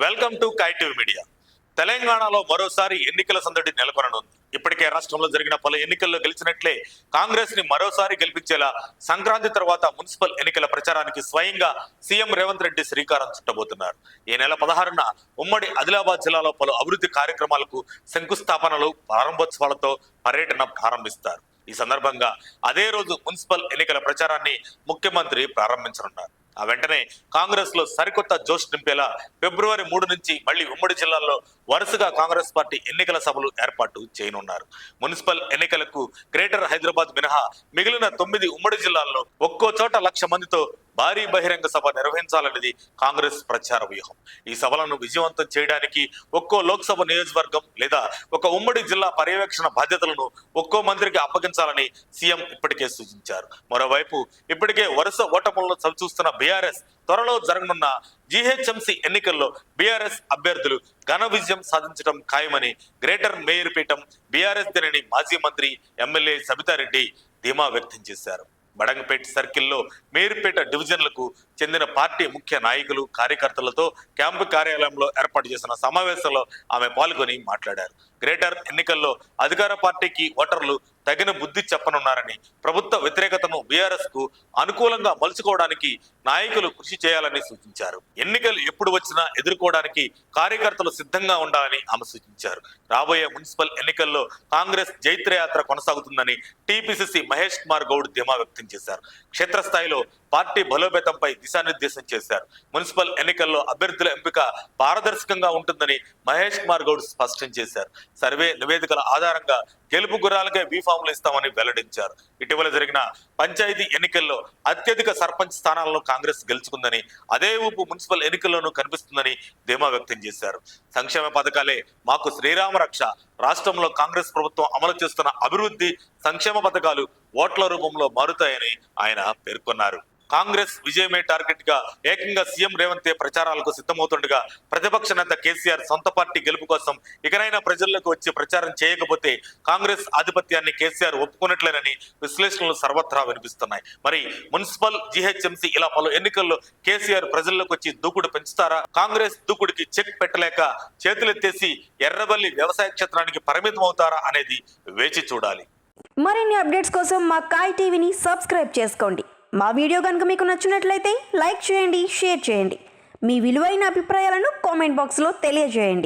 Welcome to కైటివ్ media. తెలంగాణలో మరోసారి ఎన్నికల సందడి నెలకొననుంది. ఇప్పటికే రాష్ట్రంలో జరిగిన పలు ఎన్నికల్లో గెలిచినట్లే కాంగ్రెస్ ని మరోసారి గెలిపించేలా సంక్రాంతి తర్వాత మున్సిపల్ ఎన్నికల ప్రచారానికి స్వయంగా సీఎం రేవంత్ రెడ్డి శ్రీకారం చుట్టబోతున్నారు. ఈ నెల 16న ఉమ్మడి ఆదిలాబాద్ జిల్లాలో పలు అభివృద్ధి కార్యక్రమాలకు శంకుస్థాపనలు, ప్రారంభోత్సవాలతో పర్యటన ప్రారంభిస్తారు. ఈ సందర్భంగా అదే రోజు మున్సిపల్ ఎన్నికల ప్రచారాన్ని ముఖ్యమంత్రి ప్రారంభించనున్నారు. ఆ వెంటనే కాంగ్రెస్ లో సరికొత్త జోష్ నింపేలా ఫిబ్రవరి 3 నుంచి మళ్లీ ఉమ్మడి జిల్లాల్లో వరుసగా కాంగ్రెస్ పార్టీ ఎన్నికల సభలు ఏర్పాటు చేయనున్నారు. మున్సిపల్ ఎన్నికలకు గ్రేటర్ హైదరాబాద్ మినహా మిగిలిన 9 ఉమ్మడి జిల్లాల్లో ఒక్కో చోట 1,00,000 మందితో భారీ బహిరంగ సభ నిర్వహించాలనేది కాంగ్రెస్ ప్రచార వ్యూహం. ఈ సభలను విజయవంతం చేయడానికి ఒక్కో లోక్సభ నియోజకవర్గం లేదా ఒక ఉమ్మడి జిల్లా పర్యవేక్షణ బాధ్యతలను ఒక్కో మంత్రికి అప్పగించాలని సీఎం ఇప్పటికే సూచించారు. మరోవైపు ఇప్పటికే వరుస ఓటములను చవిచూస్తున్న బీఆర్ఎస్ త్వరలో జరగనున్న జీహెచ్ఎంసీ ఎన్నికల్లో బీఆర్ఎస్ అభ్యర్థులు ఘన విజయం సాధించడం ఖాయమని గ్రేటర్ మేయర్ పీఠం బీఆర్ఎస్ దినని మాజీ మంత్రి ఎమ్మెల్యే సబితారెడ్డి ధీమా వ్యక్తం చేశారు. బడంగపేట సర్కిల్లో మేయర్పేట డివిజన్లకు చెందిన పార్టీ ముఖ్య నాయకులు, కార్యకర్తలతో క్యాంపు కార్యాలయంలో ఏర్పాటు చేసిన సమావేశంలో ఆమె పాల్గొని మాట్లాడారు. గ్రేటర్ ఎన్నికల్లో అధికార పార్టీకి ఓటర్లు తగిన బుద్ధి చెప్పనున్నారని, ప్రభుత్వ వ్యతిరేకతను బీఆర్ఎస్ కు అనుకూలంగా మలుచుకోవడానికి నాయకులు కృషి చేయాలని సూచించారు. ఎన్నికలు ఎప్పుడు వచ్చినా ఎదుర్కోవడానికి కార్యకర్తలు సిద్ధంగా ఉండాలని ఆమె సూచించారు. రాబోయే మున్సిపల్ ఎన్నికల్లో కాంగ్రెస్ జైత్రయాత్ర కొనసాగుతుందని టీపీసీసీ మహేష్ కుమార్ గౌడ్ ధీమా వ్యక్తం చేశారు. క్షేత్రస్థాయిలో పార్టీ బలోపేతంపై దిశానిర్దేశం చేశారు. మున్సిపల్ ఎన్నికల్లో అభ్యర్థుల ఎంపిక పారదర్శకంగా ఉంటుందని మహేష్ కుమార్ గౌడ్ స్పష్టం చేశారు. సర్వే నివేదికల ఆధారంగా గెలుపు గుర్రాలకే బీఫామ్లు ఇస్తామని వెల్లడించారు. ఇటీవల జరిగిన పంచాయతీ ఎన్నికల్లో అత్యధిక సర్పంచ్ స్థానాలను కాంగ్రెస్ గెలుచుకుందని, అదే ఊపు మున్సిపల్ ఎన్నికల్లోనూ కనిపిస్తుందని ధీమా వ్యక్తం చేశారు. సంక్షేమ పథకాలే మాకు శ్రీరామ రక్ష. రాష్ట్రంలో కాంగ్రెస్ ప్రభుత్వం అమలు చేస్తున్న అభివృద్ధి సంక్షేమ పథకాలు ఓట్ల రూపంలో మారుతాయని ఆయన పేర్కొన్నారు. కాంగ్రెస్ విజయమే టార్గెట్ గా ఏకంగా సీఎం రేవంత్ ప్రచారాలకు సిద్ధమవుతుండగా ప్రతిపక్ష నేత కేసీఆర్ సొంత పార్టీ గెలుపు కోసం ఇకనైనా ప్రజల్లోకి వచ్చి ప్రచారం చేయకపోతే కాంగ్రెస్ ఆధిపత్యాన్ని కేసీఆర్ ఒప్పుకున్నట్లేనని విశ్లేషణలు సర్వత్రా వినిపిస్తున్నాయి. మరి మున్సిపల్, జీహెచ్ఎంసీ ఇలా పలు ఎన్నికల్లో కేసీఆర్ ప్రజల్లోకి వచ్చి దూకుడు పెంచుతారా? కాంగ్రెస్ దూకుడికి చెక్ పెట్టలేక చేతులెత్తేసి ఎర్రబల్లి వ్యవసాయ క్షేత్రానికి పరిమితం అవుతారా అనేది వేచి చూడాలి. మరిన్ని అప్డేట్స్ కోసం మా కాయ్ టీవీని సబ్స్క్రైబ్ చేసుకోండి. మా వీడియో కనుక మీకు నచ్చినట్లయితే లైక్ చేయండి, షేర్ చేయండి. మీ విలువైన అభిప్రాయాలను కామెంట్ బాక్స్లో తెలియజేయండి.